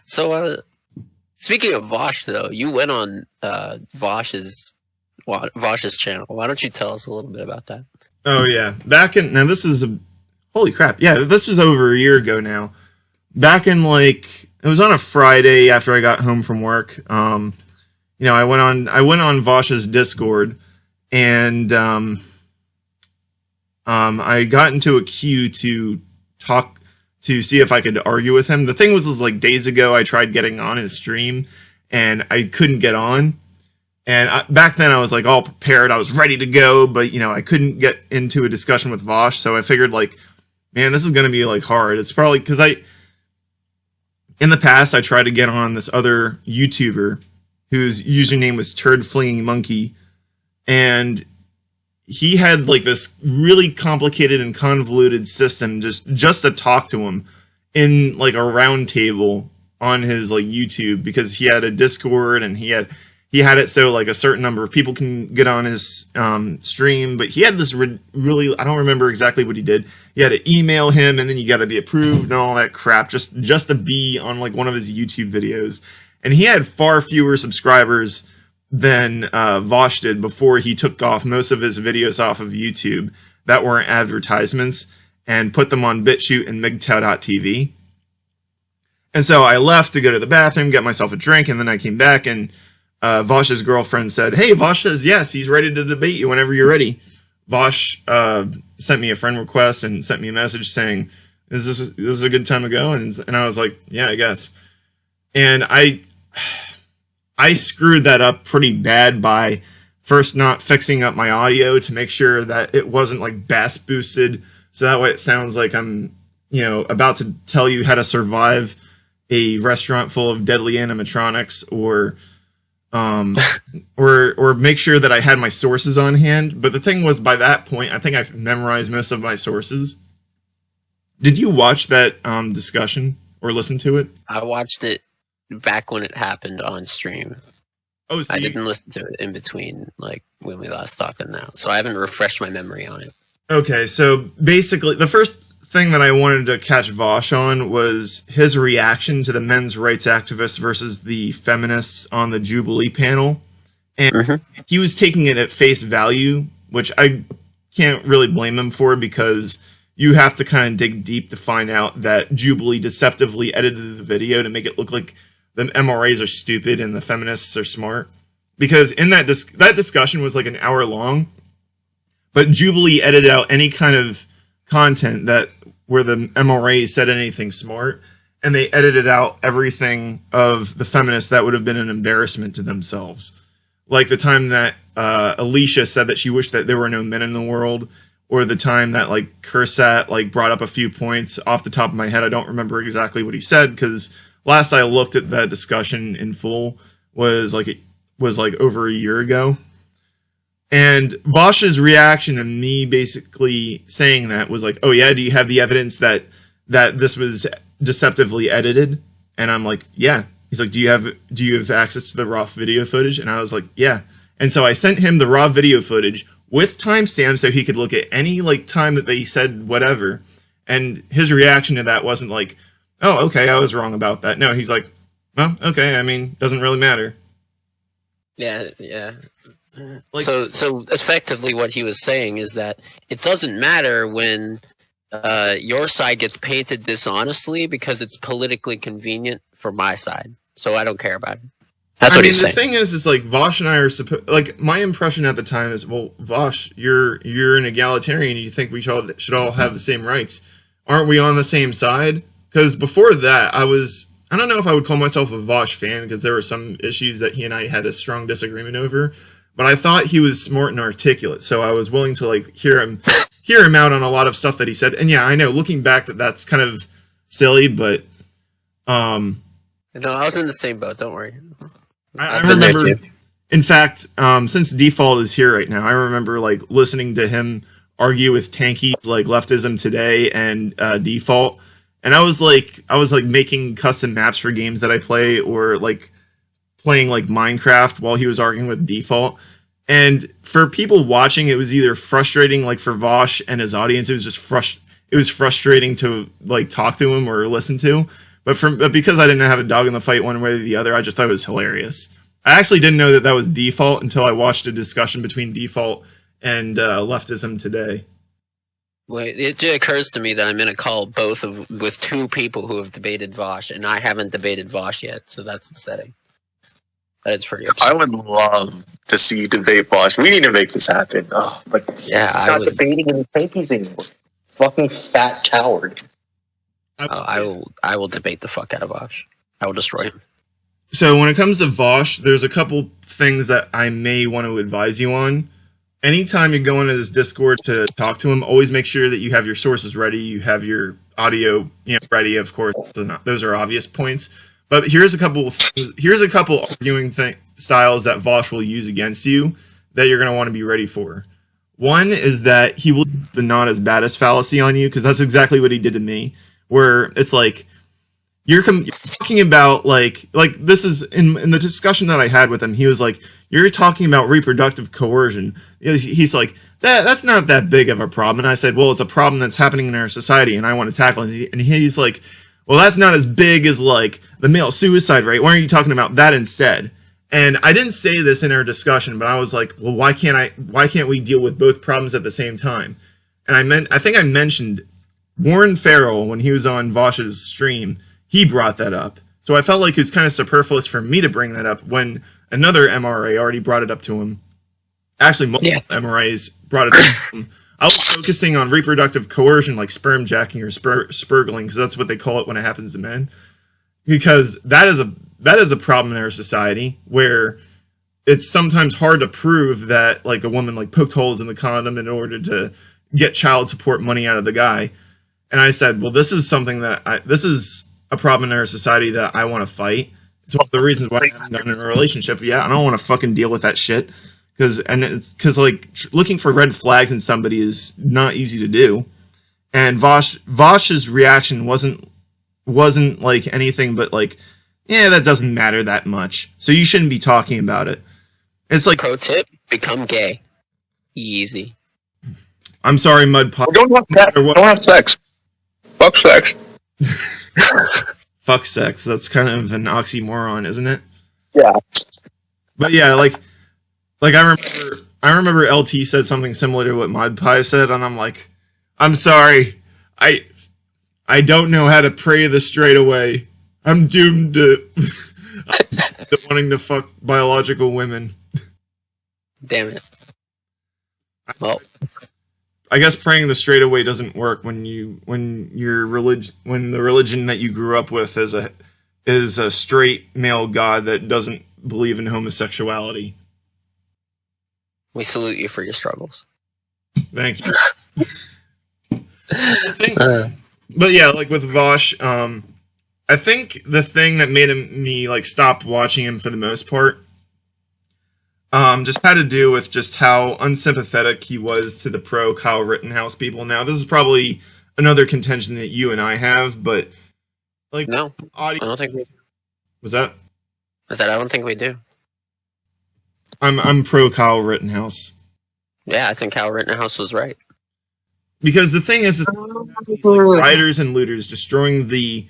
So, speaking of Vaush, though, you went on Vaush's channel. Why don't you tell us a little bit about that? Oh yeah, now this is holy crap. Yeah, this was over a year ago now. Back in it was on a Friday after I got home from work. I went on Vaush's Discord, and I got into a queue to talk to see if I could argue with him. The thing was like days ago I tried getting on his stream and I couldn't get on. And back then I was like all prepared. I was ready to go, but I couldn't get into a discussion with Vaush. So I figured man, this is going to be hard. It's probably because in the past I tried to get on this other YouTuber whose username was Turd Flinging Monkey. And he had this really complicated and convoluted system just to talk to him in a round table on his YouTube, because he had a Discord and he had it so a certain number of people can get on his stream. But he had this really, I don't remember exactly what he did. You had to email him and then you got to be approved and all that crap just to be on one of his YouTube videos. And he had far fewer subscribers than Vaush did before he took off most of his videos off of YouTube that weren't advertisements and put them on BitChute and MGTOW.tv. And so I left to go to the bathroom, get myself a drink, and then I came back, and Vaush's girlfriend said, "Hey, Vaush says yes, he's ready to debate you whenever you're ready." Vaush sent me a friend request and sent me a message saying, "Is this a good time to go?" And I was like, "Yeah, I guess." And I screwed that up pretty bad by first not fixing up my audio to make sure that it wasn't bass boosted, so that way it sounds like I'm about to tell you how to survive a restaurant full of deadly animatronics, or make sure that I had my sources on hand. But the thing was, by that point I think I've memorized most of my sources. Did you watch that discussion or listen to it? I watched it back when it happened on stream. Oh, so I didn't listen to it in between when we last talked and now, so I haven't refreshed my memory on it. Okay, so basically the first thing that I wanted to catch Vaush on was his reaction to the men's rights activists versus the feminists on the Jubilee panel. And he was taking it at face value, which I can't really blame him for, because you have to kind of dig deep to find out that Jubilee deceptively edited the video to make it look like the MRAs are stupid and the feminists are smart. Because in that discussion was an hour long, but Jubilee edited out any kind of content where the MRAs said anything smart, and they edited out everything of the feminists that would have been an embarrassment to themselves. Like the time that Alicia said that she wished that there were no men in the world, or the time that Kursat brought up a few points off the top of my head. I don't remember exactly what he said, because last I looked at that discussion in full was over a year ago. And Vaush's reaction to me basically saying that was "Oh yeah, do you have the evidence that this was deceptively edited?" And I'm like, "Yeah." He's like, "Do you have access to the raw video footage?" And I was like, "Yeah." And so I sent him the raw video footage with timestamps so he could look at any time that they said whatever. And his reaction to that wasn't "Oh, okay, I was wrong about that." No, he's like, "Well, okay, I mean, doesn't really matter." Yeah. So effectively what he was saying is that it doesn't matter when your side gets painted dishonestly, because it's politically convenient for my side. So I don't care about it. That's what he's saying. The thing is Vaush and I are supposed, my impression at the time is, well, Vaush, you're an egalitarian. You think we should all have the same rights. Aren't we on the same side? Because before that, I don't know if I would call myself a Vaush fan, because there were some issues that he and I had a strong disagreement over. But I thought he was smart and articulate, so I was willing to hear him out on a lot of stuff that he said. And yeah, I know, looking back, that's kind of silly, but no, I was in the same boat. Don't worry. I remember. In fact, since Default is here right now, I remember listening to him argue with Tanky's Leftism Today and Default, and I was making custom maps for games that I play, or playing Minecraft while he was arguing with Default. And for people watching, it was either frustrating, for Vaush and his audience, it was just frustrating to talk to him or listen to. But because I didn't have a dog in the fight one way or the other, I just thought it was hilarious. I actually didn't know that was Default until I watched a discussion between Default and leftism today. Wait, it occurs to me that I'm in a call with two people who have debated Vaush, and I haven't debated Vaush yet, so that's upsetting. That is pretty upsetting. I would love to see you debate Vaush. We need to make this happen. Oh, but yeah, he's not debating any Yankees anymore. Fucking fat coward. I will debate the fuck out of Vaush. I will destroy him. So when it comes to Vaush, there's a couple things that I may want to advise you on. Anytime you go into this Discord to talk to him, always make sure that you have your sources ready, you have your audio ready, of course. Those are obvious points. But here's a couple arguing styles that Vaush will use against you that you're going to want to be ready for. One is that he will use the not as bad as fallacy on you, because that's exactly what he did to me, where it's like, you're talking about like this is in the discussion that I had with him. He was like, "You're talking about reproductive coercion." He's like, "That's not that big of a problem." And I said, "Well, it's a problem that's happening in our society, and I want to tackle it." And he's like, "Well, that's not as big as like the male suicide rate. Why aren't you talking about that instead?" And I didn't say this in our discussion, but I was like, "Well, why can't we deal with both problems at the same time?" And I think I mentioned Warren Farrell when he was on Vaush's stream. He brought that up. So I felt like it was kind of superfluous for me to bring that up when another MRA already brought it up to him. Actually, multiple MRAs brought it up to him. I was focusing on reproductive coercion, like sperm jacking or spurgling, because that's what they call it when it happens to men. Because that is a problem in our society where it's sometimes hard to prove that like a woman like poked holes in the condom in order to get child support money out of the guy. And I said, well, this is something that this is a problem in our society that I want to fight. It's one of the reasons why I haven't gotten in a relationship. Yeah, I don't want to fucking deal with that shit. Because like looking for red flags in somebody is not easy to do. And Vaush's reaction wasn't like anything but like, yeah, that doesn't matter that much. So you shouldn't be talking about it. It's like, pro tip: become gay. Easy. I'm sorry, Mudpai. Don't have sex. Fuck sex. Fuck sex. That's kind of an oxymoron, isn't it? Yeah. But yeah, like I remember LT said something similar to what Mudpai said, and I'm like, I'm sorry, I don't know how to pray this straight away. I'm doomed to wanting to fuck biological women. Damn it. Well, I guess praying the straight away doesn't work when the religion that you grew up with is a straight male god that doesn't believe in homosexuality. We salute you for your struggles. Thank you. But yeah, like with Vaush, I think the thing that made me like stop watching him for the most part just had to do with just how unsympathetic he was to the pro Kyle Rittenhouse people. Now, this is probably another contention that you and I have, but like, no, I don't think we. Was that? I said I don't think we do. I'm pro Kyle Rittenhouse. Yeah, I think Kyle Rittenhouse was right. Because the thing is like rioters and looters destroying the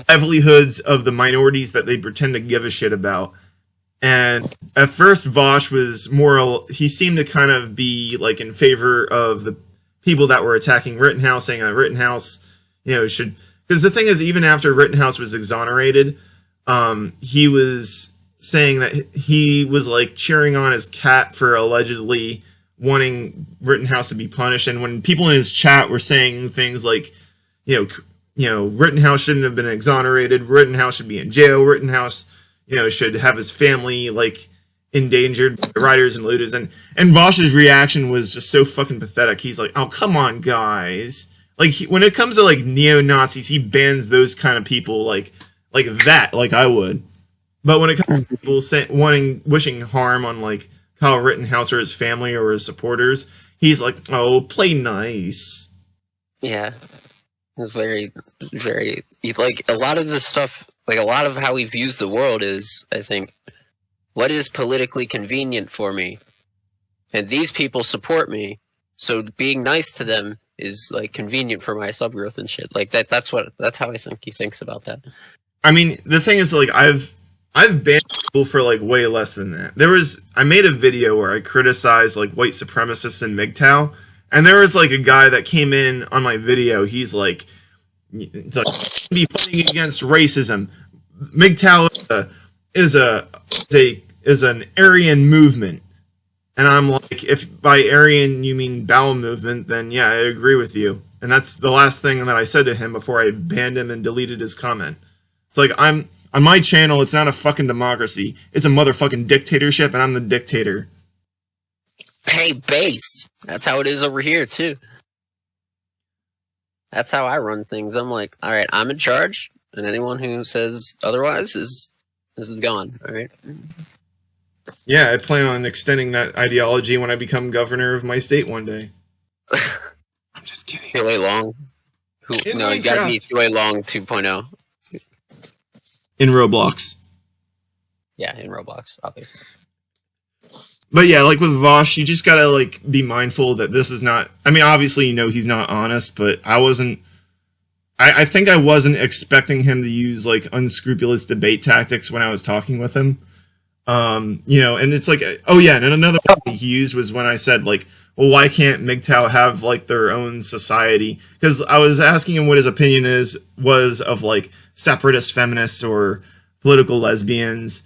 livelihoods of the minorities that they pretend to give a shit about. And at first, Vaush was he seemed to kind of be like in favor of the people that were attacking Rittenhouse, saying that Rittenhouse, should. Because the thing is, even after Rittenhouse was exonerated, he was saying that he was like cheering on his cat for allegedly wanting Rittenhouse to be punished. And when people in his chat were saying things like, Rittenhouse shouldn't have been exonerated, Rittenhouse should be in jail, Rittenhouse, should have his family like endangered by rioters and looters, and Vaush's reaction was just so fucking pathetic. He's like, "Oh, come on, guys!" Like when it comes to like neo-Nazis, he bans those kind of people like that, like I would. But when it comes to people wishing harm on like Kyle Rittenhouse or his family or his supporters, he's like, "Oh, play nice." Yeah, it's very, very like a lot of the stuff. Like, a lot of how he views the world is, I think, what is politically convenient for me? And these people support me, so being nice to them is like convenient for my sub growth and shit. Like that's how I think he thinks about that. I mean, the thing is, like, I've banned people for like way less than that. I made a video where I criticized like white supremacists in MGTOW, and there was like a guy that came in on my video. He's like, it's like be fighting against racism. MGTOW is an Aryan movement. And I'm like, if by Aryan you mean bowel movement, then yeah, I agree with you. And that's the last thing that I said to him before I banned him and deleted his comment. It's like, on my channel, it's not a fucking democracy. It's a motherfucking dictatorship, and I'm the dictator. Hey, based. That's how it is over here, too. That's how I run things. I'm like, all right, I'm in charge, and anyone who says otherwise is gone, all right? Yeah, I plan on extending that ideology when I become governor of my state one day. I'm just kidding. Too long. No, you gotta be too long 2.0. In Roblox. Yeah, in Roblox, obviously. But yeah, like with Vaush, you just gotta like be mindful that this is not. I mean, obviously, you know he's not honest, but I wasn't. I think I wasn't expecting him to use like unscrupulous debate tactics when I was talking with him. You know, and it's like, oh yeah, and another one he used was when I said like, well, why can't MGTOW have like their own society? Because I was asking him what his opinion was of like separatist feminists or political lesbians,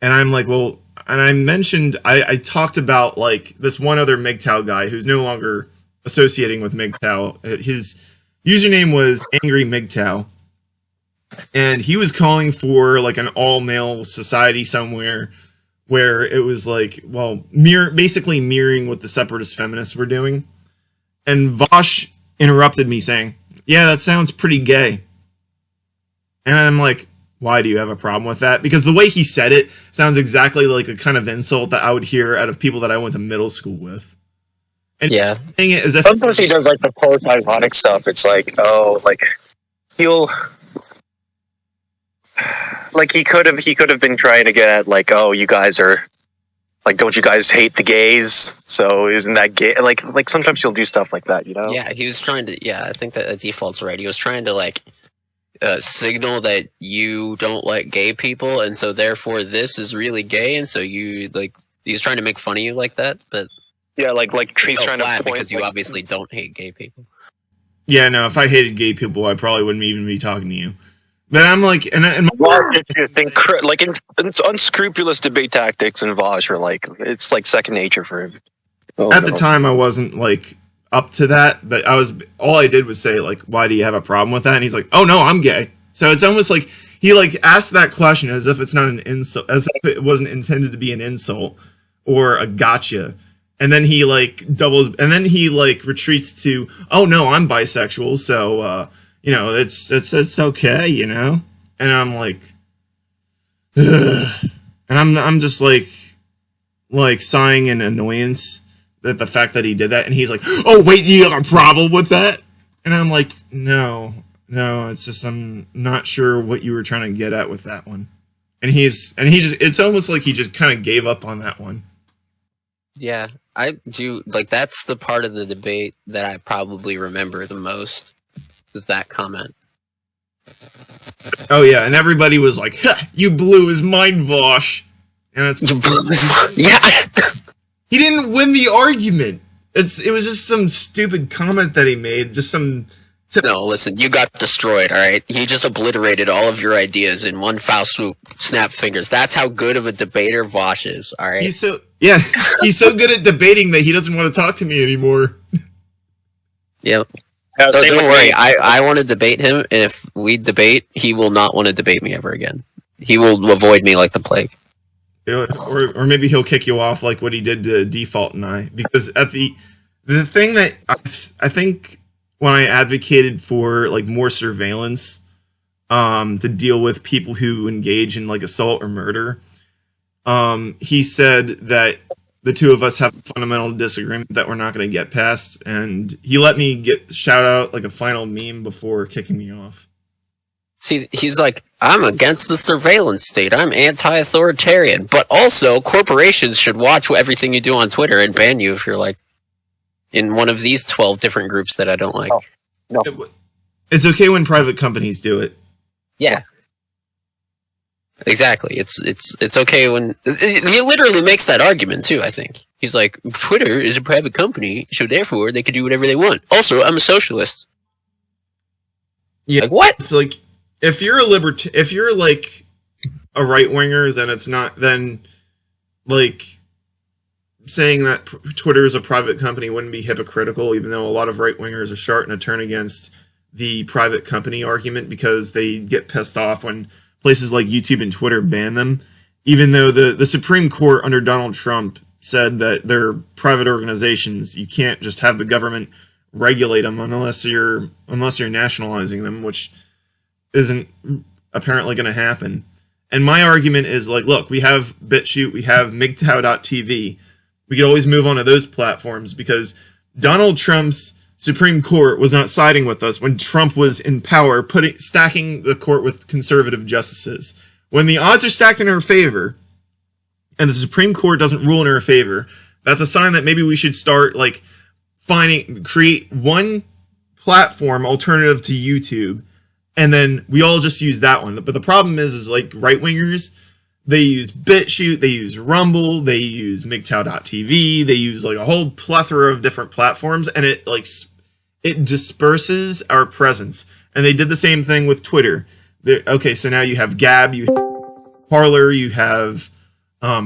and I'm like, well, and I mentioned I talked about like this one other MGTOW guy who's no longer associating with MGTOW. His username was Angry MGTOW, and he was calling for like an all-male society somewhere where it was like, well, basically mirroring what the separatist feminists were doing. And Vaush interrupted me saying, yeah, that sounds pretty gay. And I'm like, why do you have a problem with that? Because the way he said it sounds exactly like a kind of insult that I would hear out of people that I went to middle school with. And yeah, saying it as if sometimes he does like the post-ironic stuff. It's like, oh, like he'll like he could have been trying to get at like, oh, you guys are like, don't you guys hate the gays? So isn't that gay? Like sometimes he'll do stuff like that, you know? Yeah, he was trying to. Yeah, I think that Default's right. He was trying to like signal that you don't like gay people, and so therefore this is really gay, and so you like. He's trying to make fun of you like that, but yeah, like Tree's trying to point because you obviously don't hate gay people. Yeah, no, if I hated gay people, I probably wouldn't even be talking to you. But I'm like, and unscrupulous debate tactics and Vaush are like, it's like second nature for him. At the time, I wasn't like up to that, but all I did was say like, why do you have a problem with that? And he's like, oh no, I'm gay. So it's almost like he like asked that question as if it's not an insult, as if it wasn't intended to be an insult or a gotcha. And then he like doubles, and then he like retreats to, oh no, I'm bisexual, so you know, it's okay, you know. And I'm like, ugh. And I'm just like sighing in annoyance at the fact that he did that. And he's like, oh wait, you have a problem with that? And I'm like, no, it's just I'm not sure what you were trying to get at with that one. And he just, it's almost like he just kind of gave up on that one. Yeah, I do. Like, that's the part of the debate that I probably remember the most, was that comment. Oh, yeah, and everybody was like, you blew his mind, Vaush. And it's... Yeah! He didn't win the argument. It was just some stupid comment that he made, just some... No, listen, you got destroyed, alright? He just obliterated all of your ideas in one foul swoop. Snap fingers. That's how good of a debater Vaush is, alright? He's so good at debating that he doesn't want to talk to me anymore. Yep. So don't worry, I want to debate him, and if we debate, he will not want to debate me ever again. He will avoid me like the plague. Or maybe he'll kick you off like what he did to Default and I. Because at the thing that I think... when I advocated for like more surveillance to deal with people who engage in like assault or murder, he said that the two of us have a fundamental disagreement that we're not going to get past, and he let me shout out like a final meme before kicking me off. See, he's like, I'm against the surveillance state. I'm anti-authoritarian, but also corporations should watch everything you do on Twitter and ban you if you're like in one of these 12 different groups that I don't like. Oh. No. It's okay when private companies do it. Yeah. Exactly. It's okay when he literally makes that argument too, I think. He's like, Twitter is a private company, so therefore they can do whatever they want. Also, I'm a socialist. Yeah. Like what? It's like if you're if you're like a right winger, then it's not then like saying that Twitter is a private company wouldn't be hypocritical, even though a lot of right wingers are starting to turn against the private company argument because they get pissed off when places like YouTube and Twitter ban them, even though the Supreme Court under Donald Trump said that they're private organizations. You can't just have the government regulate them unless you're nationalizing them, which isn't apparently going to happen. And my argument is like, look, we have BitChute, we have MGTOW.tv. We could always move on to those platforms because Donald Trump's Supreme Court was not siding with us when Trump was in power, stacking the court with conservative justices. When the odds are stacked in our favor, and the Supreme Court doesn't rule in our favor, that's a sign that maybe we should start like create one platform alternative to YouTube, and then we all just use that one. But the problem is like right wingers, they use BitChute, they use Rumble, they use MGTOW.tv, they use like a whole plethora of different platforms, and it disperses our presence. And they did the same thing with Twitter. Okay, so now you have Gab, you have Parler, you have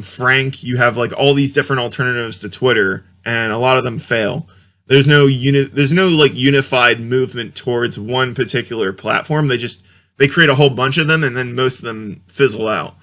Frank, you have like all these different alternatives to Twitter, and a lot of them fail. There's no like unified movement towards one particular platform. They create a whole bunch of them, and then most of them fizzle out.